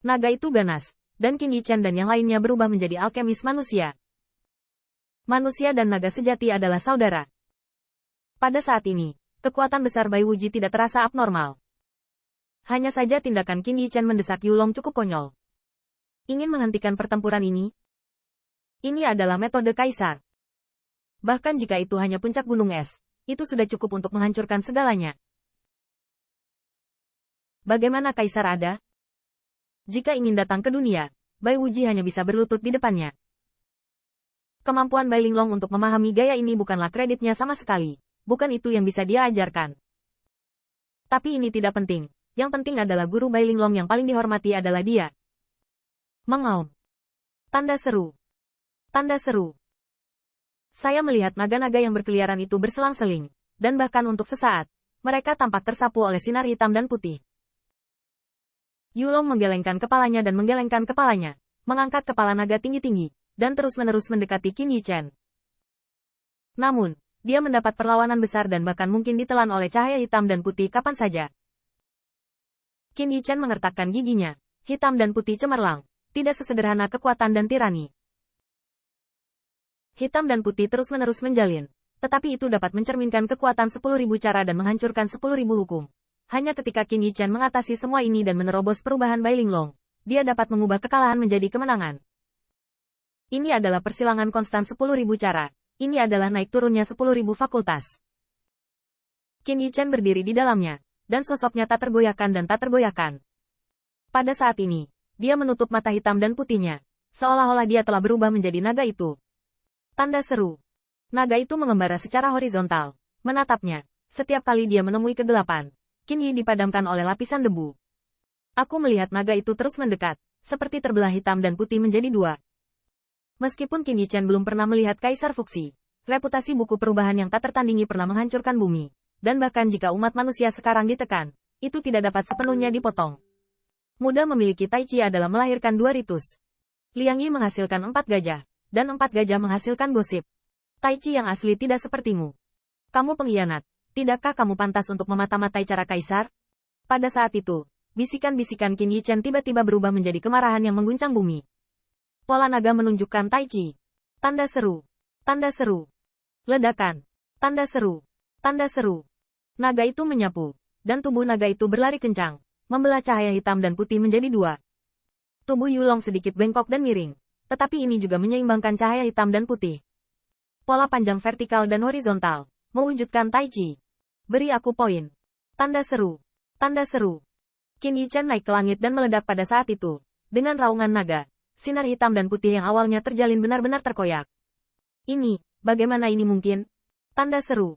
Naga itu ganas, dan Qin Yichen dan yang lainnya berubah menjadi alkemis manusia. Manusia dan naga sejati adalah saudara. Pada saat ini, kekuatan besar Bai Wuji tidak terasa abnormal. Hanya saja tindakan Qin Yichen mendesak Yulong cukup konyol. Ingin menghentikan pertempuran ini? Ini adalah metode kaisar. Bahkan jika itu hanya puncak gunung es, itu sudah cukup untuk menghancurkan segalanya. Bagaimana kaisar ada? Jika ingin datang ke dunia, Bai Wuji hanya bisa berlutut di depannya. Kemampuan Bai Linglong untuk memahami gaya ini bukanlah kreditnya sama sekali. Bukan itu yang bisa dia ajarkan. Tapi ini tidak penting. Yang penting adalah guru Bai Linglong yang paling dihormati adalah dia. Mengaum. Tanda seru. Tanda seru. Saya melihat naga-naga yang berkeliaran itu berselang-seling. Dan bahkan untuk sesaat, mereka tampak tersapu oleh sinar hitam dan putih. Yulong menggelengkan kepalanya dan menggelengkan kepalanya, mengangkat kepala naga tinggi-tinggi, dan terus-menerus mendekati Qin Yichen. Namun, dia mendapat perlawanan besar dan bahkan mungkin ditelan oleh cahaya hitam dan putih kapan saja. Qin Yichen mengertakkan giginya, hitam dan putih cemerlang, tidak sesederhana kekuatan dan tirani. Hitam dan putih terus-menerus menjalin, tetapi itu dapat mencerminkan kekuatan 10.000 cara dan menghancurkan 10.000 hukum. Hanya ketika Qin Yichen mengatasi semua ini dan menerobos perubahan Bai Linglong, dia dapat mengubah kekalahan menjadi kemenangan. Ini adalah persilangan konstan 10.000 cara. Ini adalah naik turunnya 10.000 fakultas. Qin Yichen berdiri di dalamnya, dan sosoknya tak tergoyahkan dan tak tergoyahkan. Pada saat ini, dia menutup mata hitam dan putihnya, seolah-olah dia telah berubah menjadi naga itu. Tanda seru. Naga itu mengembara secara horizontal, menatapnya. Setiap kali dia menemui kegelapan, Qin Yi dipadamkan oleh lapisan debu. Aku melihat naga itu terus mendekat, seperti terbelah hitam dan putih menjadi dua. Meskipun Qin Yichen belum pernah melihat Kaisar Fuxi, reputasi buku perubahan yang tak tertandingi pernah menghancurkan bumi. Dan bahkan jika umat manusia sekarang ditekan, itu tidak dapat sepenuhnya dipotong. Mudah memiliki Tai Chi adalah melahirkan dua ritus. Liang Yi menghasilkan 4 gajah, dan 4 gajah menghasilkan gosip. Tai Chi yang asli tidak sepertimu. Kamu pengkhianat. Tidakkah kamu pantas untuk memata-matai cara kaisar? Pada saat itu, bisikan-bisikan Qin Yichen tiba-tiba berubah menjadi kemarahan yang mengguncang bumi. Pola naga menunjukkan Tai Chi. Tanda seru. Tanda seru. Ledakan. Tanda seru. Tanda seru. Naga itu menyapu, dan tubuh naga itu berlari kencang, membelah cahaya hitam dan putih menjadi dua. Tubuh Yulong sedikit bengkok dan miring, tetapi ini juga menyeimbangkan cahaya hitam dan putih. Pola panjang vertikal dan horizontal, mewujudkan Tai Chi. Beri aku poin. Tanda seru. Tanda seru. Qin Yichen naik ke langit dan meledak pada saat itu. Dengan raungan naga, sinar hitam dan putih yang awalnya terjalin benar-benar terkoyak. Ini, bagaimana ini mungkin? Tanda seru.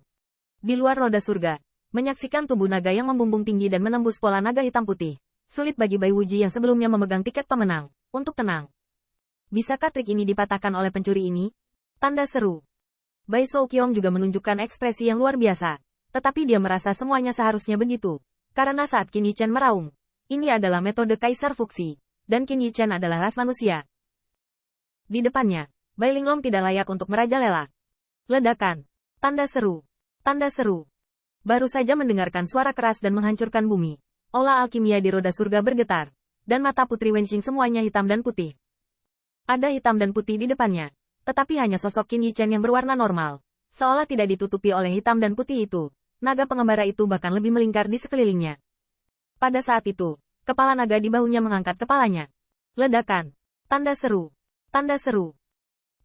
Di luar roda surga, menyaksikan tubuh naga yang membumbung tinggi dan menembus pola naga hitam putih. Sulit bagi Bai Wuji yang sebelumnya memegang tiket pemenang, untuk tenang. Bisakah trik ini dipatahkan oleh pencuri ini? Tanda seru. Bai Souqiong juga menunjukkan ekspresi yang luar biasa. Tetapi dia merasa semuanya seharusnya begitu. Karena saat Qin Yichen meraung, ini adalah metode Kaisar Fuxi, dan Qin Yichen adalah ras manusia. Di depannya, Bai Linglong tidak layak untuk merajalela. Ledakan. Tanda seru. Tanda seru. Baru saja mendengarkan suara keras dan menghancurkan bumi. Olah alkimia di roda surga bergetar, dan mata Putri Wenxing semuanya hitam dan putih. Ada hitam dan putih di depannya, tetapi hanya sosok Qin Yichen yang berwarna normal, seolah tidak ditutupi oleh hitam dan putih itu. Naga pengembara itu bahkan lebih melingkar di sekelilingnya. Pada saat itu, kepala naga di bahunya mengangkat kepalanya. Ledakan. Tanda seru. Tanda seru.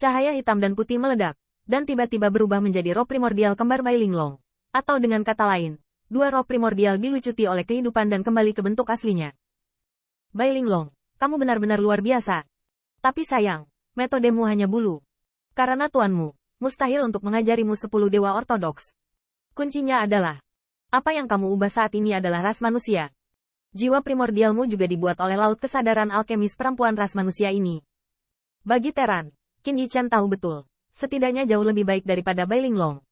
Cahaya hitam dan putih meledak, dan tiba-tiba berubah menjadi roh primordial kembar Bai Linglong. Atau dengan kata lain, dua roh primordial dilucuti oleh kehidupan dan kembali ke bentuk aslinya. Bai Linglong, kamu benar-benar luar biasa. Tapi sayang, metodemu hanya bulu. Karena tuanmu, mustahil untuk mengajarimu 10 dewa ortodoks. Kuncinya adalah, apa yang kamu ubah saat ini adalah ras manusia. Jiwa primordialmu juga dibuat oleh laut kesadaran alkemis perempuan ras manusia ini. Bagi Teran, Qin Yichen tahu betul, setidaknya jauh lebih baik daripada Bai Linglong.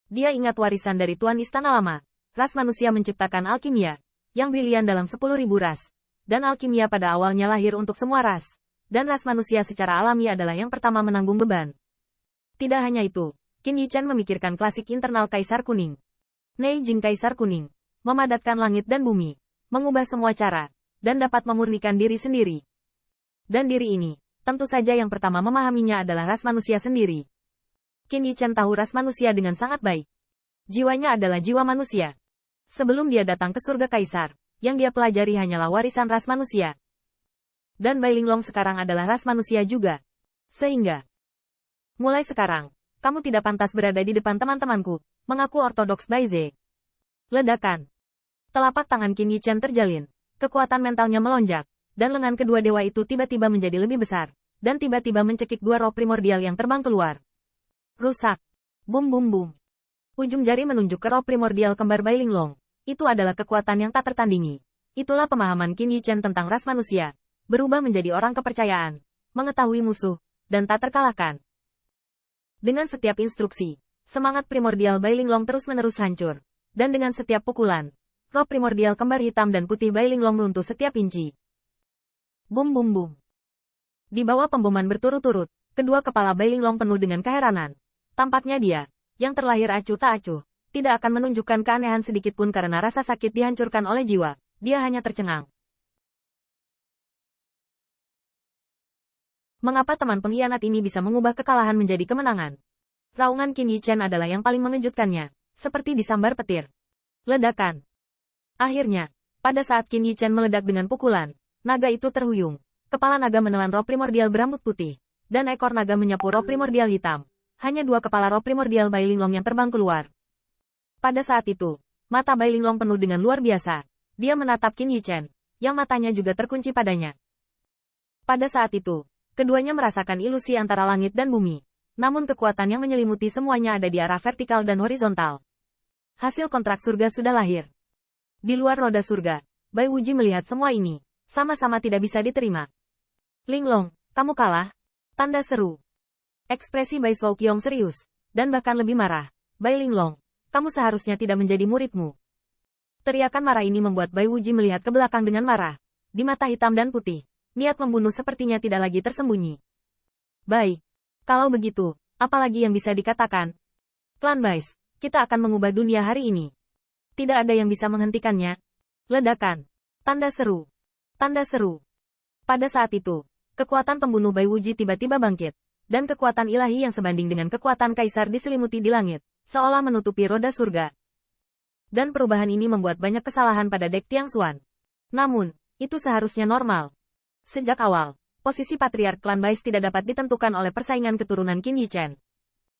Dia ingat warisan dari Tuan Istana Lama, ras manusia menciptakan alkimia, yang brilian dalam 10.000 ras, dan alkimia pada awalnya lahir untuk semua ras, dan ras manusia secara alami adalah yang pertama menanggung beban. Tidak hanya itu, Qin Yichen memikirkan klasik internal Kaisar Kuning. Nei Jing Kaisar Kuning, memadatkan langit dan bumi, mengubah semua cara, dan dapat memurnikan diri sendiri. Dan diri ini, tentu saja yang pertama memahaminya adalah ras manusia sendiri. Qin Yichen tahu ras manusia dengan sangat baik. Jiwanya adalah jiwa manusia. Sebelum dia datang ke surga kaisar, yang dia pelajari hanyalah warisan ras manusia. Dan Bai Linglong sekarang adalah ras manusia juga. Sehingga, mulai sekarang, kamu tidak pantas berada di depan teman-temanku, mengaku ortodoks Baize. Ledakan. Telapak tangan Qin Yichen terjalin, kekuatan mentalnya melonjak, dan lengan kedua dewa itu tiba-tiba menjadi lebih besar, dan tiba-tiba mencekik dua roh primordial yang terbang keluar. Rusak. Bum bum bum. Ujung jari menunjuk ke roh primordial kembar Bai Linglong. Itu adalah kekuatan yang tak tertandingi. Itulah pemahaman Qin Yichen tentang ras manusia. Berubah menjadi orang kepercayaan, mengetahui musuh, dan tak terkalahkan. Dengan setiap instruksi, semangat primordial Bai Linglong terus-menerus hancur. Dan dengan setiap pukulan, roh primordial kembar hitam dan putih Bai Linglong runtuh setiap inci. Bum bum bum. Di bawah pemboman berturut-turut, kedua kepala Bai Linglong penuh dengan keheranan. Tampaknya dia, yang terlahir acuh tak acuh, tidak akan menunjukkan keanehan sedikitpun karena rasa sakit dihancurkan oleh jiwa. Dia hanya tercengang. Mengapa teman pengkhianat ini bisa mengubah kekalahan menjadi kemenangan? Raungan Qin Yichen adalah yang paling mengejutkannya, seperti disambar petir. Ledakan. Akhirnya, pada saat Qin Yichen meledak dengan pukulan, naga itu terhuyung. Kepala naga menelan roh primordial berambut putih, dan ekor naga menyapu roh primordial hitam. Hanya dua kepala roh primordial Bai Linglong yang terbang keluar. Pada saat itu, mata Bai Linglong penuh dengan luar biasa. Dia menatap Qin Yichen, yang matanya juga terkunci padanya. Pada saat itu, keduanya merasakan ilusi antara langit dan bumi. Namun kekuatan yang menyelimuti semuanya ada di arah vertikal dan horizontal. Hasil kontrak surga sudah lahir. Di luar roda surga, Bai Wuji melihat semua ini, sama-sama tidak bisa diterima. Linglong, kamu kalah? Tanda seru. Ekspresi Bai Souqiong serius, dan bahkan lebih marah. Bai Linglong, kamu seharusnya tidak menjadi muridmu. Teriakan marah ini membuat Bai Wuji melihat ke belakang dengan marah. Di mata hitam dan putih, niat membunuh sepertinya tidak lagi tersembunyi. Baik. Kalau begitu, apalagi yang bisa dikatakan? Klan Bais, kita akan mengubah dunia hari ini. Tidak ada yang bisa menghentikannya. Ledakan. Tanda seru. Tanda seru. Pada saat itu, kekuatan pembunuh Bai Wuji tiba-tiba bangkit. Dan kekuatan ilahi yang sebanding dengan kekuatan kaisar diselimuti di langit, seolah menutupi roda surga. Dan perubahan ini membuat banyak kesalahan pada Dek Tiangxuan. Namun, itu seharusnya normal. Sejak awal, posisi patriark klan Bais tidak dapat ditentukan oleh persaingan keturunan Qin Yichen.